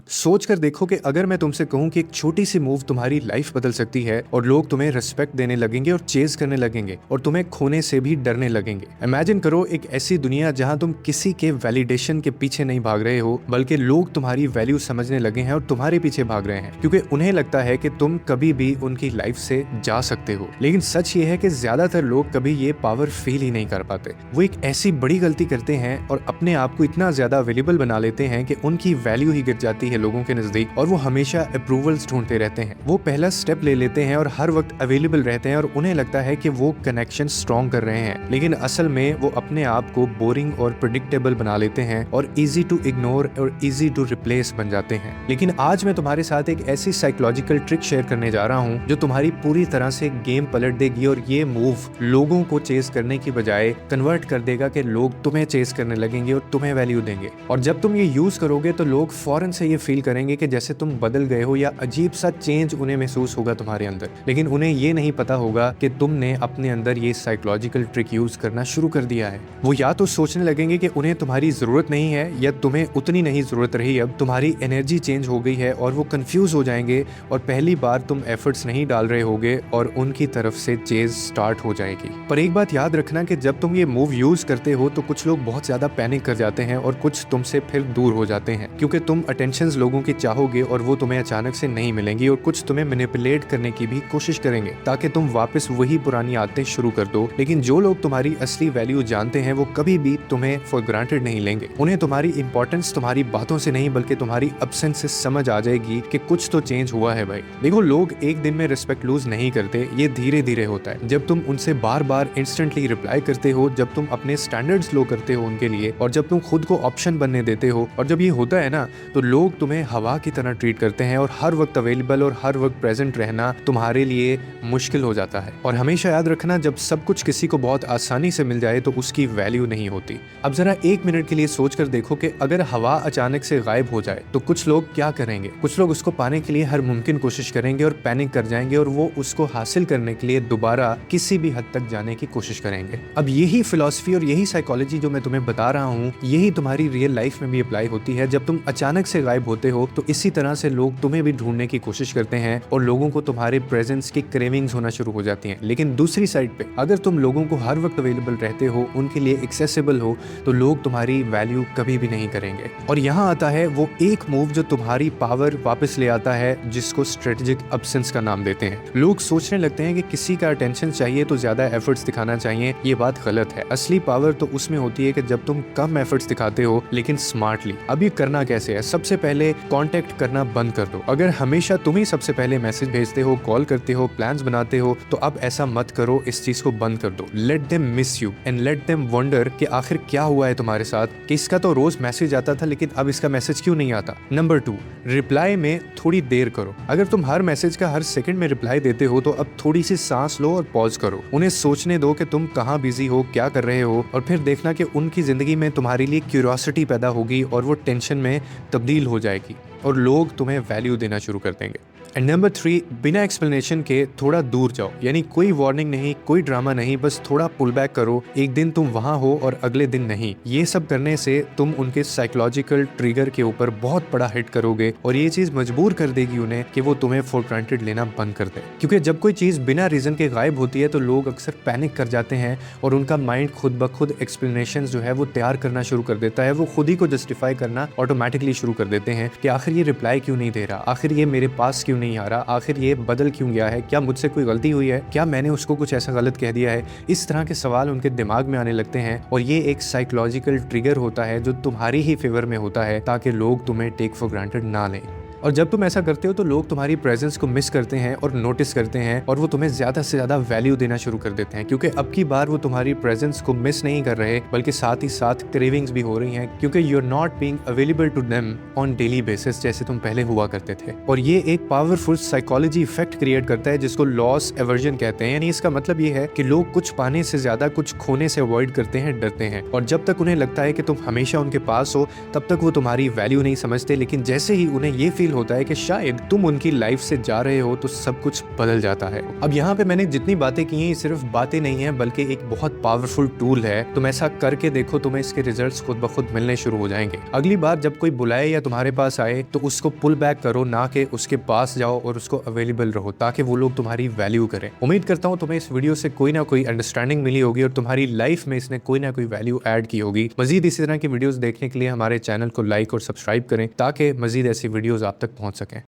सोच कर देखो कि अगर मैं तुमसे कहूं कि एक छोटी सी मूव तुम्हारी लाइफ बदल सकती है और लोग तुम्हें रिस्पेक्ट देने लगेंगे और चेज करने लगेंगे और तुम्हें खोने से भी डरने लगेंगे। इमेजिन करो एक ऐसी दुनिया जहां तुम किसी के वैलिडेशन के पीछे नहीं भाग रहे हो, बल्कि लोग तुम्हारी वैल्यू समझने लगे हैं और तुम्हारे पीछे भाग रहे हैं क्योंकि उन्हें लगता है कि तुम कभी भी उनकी लाइफ से जा सकते हो। लेकिन सच ये है कि ज्यादातर लोग कभी ये पावर फील ही नहीं कर पाते। वो एक ऐसी बड़ी गलती करते हैं और अपने आप को इतना ज्यादा अवेलेबल बना लेते हैं कि उनकी वैल्यू ही गिर जाती है लोगों के नजदीक और वो हमेशा अप्रूवल्स ढूंढते रहते हैं। वो पहला स्टेप ले लेते हैं और हर वक्त अवेलेबल रहते हैं और उन्हें लगता है कि वो कनेक्शन स्ट्रॉन्ग कर रहे हैं, लेकिन असल में वो अपने आप को बोरिंग और प्रिडिक्टेबल बना लेते हैं और इजी टू इग्नोर और इजी टू रिप्लेस बन जाते हैं। लेकिन आज मैं तुम्हारे साथ एक ऐसी साइकोलॉजिकल ट्रिक शेयर करने जा रहा हूँ जो तुम्हारी पूरी तरह से गेम पलट देगी और ये मूव लोगों को चेस करने की बजाय कन्वर्ट कर देगा कि लोग तुम्हें चेस करने लगेंगे और तुम्हें वैल्यू देंगे। और जब तुम ये यूज करोगे तो लोग फौरन से ये फील करेंगे कि जैसे तुम बदल गए हो या अजीब सा चेंज उन्हें महसूस होगा तुम्हारे अंदर। लेकिन उन्हें ये नहीं पता होगा कि तुमने अपने अंदर ये साइकोलॉजिकल ट्रिक यूज करना शुरू कर दिया है। वो या तो सोचने लगेंगे कि उन्हें तुम्हारी जरूरत नहीं है या तुम्हें उतनी नहीं जरूरत रही, अब तुम्हारी एनर्जी चेंज हो गई है और वो कंफ्यूज हो जाएंगे और पहली बार तुम एफर्ट्स नहीं डाल रहे होगे और उनकी तरफ से चेज स्टार्ट हो जाएगी। पर एक बात याद रखना कि जब तुम ये मूव यूज करते हो तो कुछ लोग बहुत ज्यादा पैनिक कर जाते हैं और कुछ तुमसे फिर दूर हो जाते हैं क्योंकि तुम अटेंशंस लोगों की चाहोगे और वो तुम्हें अचानक से नहीं मिलेंगी और कुछ तुम्हें मैनिपुलेट करने की भी कोशिश करेंगे ताकि तुम वापस वही पुरानी आदतें शुरू कर दो। लेकिन जो लोग तुम्हारी असली वैल्यू जानते हैं वो कभी भी तुम्हें फॉर ग्रांटेड नहीं लेंगे। उन्हें तुम्हारी इंपॉर्टेंस तुम्हारी बातों से नहीं बल्कि तुम्हारी एब्सेंस से समझ आ जाएगी कि कुछ तो चेंज हुआ है भाई। देखो, लोग एक दिन में रिस्पेक्ट लूज नहीं करते, ये धीरे धीरे होता है। जब तुम उनसे बार बार इंस्टेंटली रिप्लाई करते हो, जब तुम अपने स्टैंडर्ड्स लो करते हो उनके लिए और जब तुम खुद को ऑप्शन बनने देते हो, और जब ये होता है ना तो लोग तुम्हें हवा की तरह ट्रीट करते हैं और हर वक्त अवेलेबल और हर वक्त प्रेजेंट रहना तुम्हारे लिए मुश्किल हो जाता है। और हमेशा याद रखना, जब सब कुछ किसी को बहुत आसानी से मिल जाए तो उसकी वैल्यू नहीं होती। अब जरा एक मिनट के लिए सोच कर देखो कि अगर हवा अचानक से गायब हो जाए तो कुछ लोग क्या करेंगे? कुछ लोग उसको पाने के लिए हर मुमकिन कोशिश करेंगे और पैनिक कर जाएंगे और वो उसको हासिल करने के लिए दोबारा किसी भी हद तक जाने की कोशिश करेंगे। अब यही फिलॉसफी और यही साइकोलॉजी जो मैं तुम्हें बता रहा हूँ, यही तुम्हारी रियल लाइफ में भी अप्लाई होती है। जब तुम अचानक से गायब होते हो तो इसी तरह से लोग तुम्हें भी ढूंढने की कोशिश करते हैं और लोगों को तुम्हारे प्रेजेंस की क्रेविंग्स होना शुरू हो जाती हैं। लेकिन दूसरी साइड पे अगर तुम लोगों को हर वक्त अवेलेबल रहते हो, उनके लिए एक्सेसिबल हो, तो लोग तुम्हारी वैल्यू कभी भी नहीं करेंगे। और यहाँ आता है वो एक मूव जो तुम्हारी पावर वापस ले आता है, जिसको स्ट्रेटेजिक एब्सेंस का नाम देते हैं। लोग सोचने लगते हैं कि किसी का अटेंशन चाहिए तो ज्यादा एफर्ट्स दिखाना चाहिए। ये बात गलत है। असली पावर तो उसमें होती है कि जब तुम कम एफर्ट्स दिखाते हो लेकिन स्मार्टली। अब ये करना कैसे है? सबसे पहले कांटेक्ट करना बंद कर दो। अगर हमेशा तुम ही सबसे पहले मैसेज भेजते हो, कॉल करते हो, प्लान्स बनाते हो, तो अब ऐसा मत करो। इस चीज को बंद कर दो। Let them miss you and let them wonder कि आखिर क्या हुआ है तुम्हारे साथ, कि इसका तो रोज मैसेज आता था लेकिन अब इसका मैसेज क्यों नहीं आता। नंबर 2, रिप्लाई में थोड़ी देर करो। अगर तुम हर मैसेज का हर सेकंड में रिप्लाई देते हो तो अब थोड़ी सी सांस लो और पॉज करो। उन्हें सोचने दो कि तुम कहाँ बिजी हो, क्या कर रहे हो, और फिर देखना कि उनकी जिंदगी में तुम्हारे लिए क्यूरियोसिटी पैदा होगी और वो टेंशन में तब्दील हो जाएगी और लोग तुम्हें वैल्यू देना शुरू कर देंगे। एंड नंबर 3, बिना एक्सप्लेनेशन के थोड़ा दूर जाओ। यानी कोई वार्निंग नहीं, कोई ड्रामा नहीं, बस थोड़ा पुल बैक करो। एक दिन तुम वहां हो और अगले दिन नहीं। ये सब करने से तुम उनके साइकोलॉजिकल ट्रिगर के ऊपर बहुत बड़ा हिट करोगे और ये चीज मजबूर कर देगी उन्हें कि वो तुम्हें फॉर ग्रांटेड लेना बंद कर दे। क्योंकि जब कोई चीज बिना रीजन के गायब होती है तो लोग अक्सर पैनिक कर जाते हैं और उनका माइंड खुद ब खुद एक्सप्लेनेशन जो है वो तैयार करना शुरू कर देता है। वो खुद ही को जस्टिफाई करना ऑटोमेटिकली शुरू कर देते हैं कि आखिर ये रिप्लाई क्यों नहीं दे रहा, आखिर ये मेरे पास क्यों नहीं आ रहा, आखिर ये बदल क्यों गया है, क्या मुझसे कोई गलती हुई है, क्या मैंने उसको कुछ ऐसा गलत कह दिया है। इस तरह के सवाल उनके दिमाग में आने लगते हैं और ये एक साइकोलॉजिकल ट्रिगर होता है जो तुम्हारी ही फेवर में होता है ताकि लोग तुम्हें टेक फॉर ग्रांटेड ना लें। और जब तुम ऐसा करते हो तो लोग तुम्हारी प्रेजेंस को मिस करते हैं और नोटिस करते हैं और वो तुम्हें ज्यादा से ज्यादा वैल्यू देना शुरू कर देते हैं, क्योंकि अब की बार वो तुम्हारी प्रेजेंस को मिस नहीं कर रहे बल्कि साथ ही साथ क्रेविंग्स भी हो रही हैं, क्योंकि you are not being available to them on daily basis जैसे तुम पहले हुआ करते थे। और ये एक पावरफुल साइकोलॉजी इफेक्ट क्रिएट करता है जिसको लॉस एवर्जन कहते हैं। यानी इसका मतलब ये है कि लोग कुछ पाने से ज्यादा कुछ खोने से अवॉइड करते हैं, डरते हैं। और जब तक उन्हें लगता है कि तुम हमेशा उनके पास हो तब तक वो तुम्हारी वैल्यू नहीं समझते, लेकिन जैसे ही उन्हें ये फील फील होता है कि शायद तुम उनकी लाइफ से जा रहे हो तो सब कुछ बदल जाता है। अब यहाँ पे मैंने जितनी बातें की हैं, सिर्फ बातें नहीं है बल्कि एक बहुत पावरफुल टूल है। तुम ऐसा करके देखो, तुम्हें इसके रिजल्ट्स खुद ब खुद मिलने शुरू हो जाएंगे। अगली बार जब कोई बुलाए या तुम्हारे पास आए तो उसको पुल बैक करो, ना कि उसके पास जाओ और उसको अवेलेबल रहो, ताकि वो लोग तुम्हारी वैल्यू करें। उम्मीद करता हूँ तुम्हें इस वीडियो से कोई ना कोई अंडरस्टैंडिंग मिली होगी और तुम्हारी लाइफ में इसने कोई ना कोई वैल्यू ऐड की होगी। मजीद इसी तरह की वीडियोस देखने के लिए हमारे चैनल को लाइक और सब्सक्राइब करें ताकि मजीद ऐसी वीडियोस आप तक पहुंच सकें।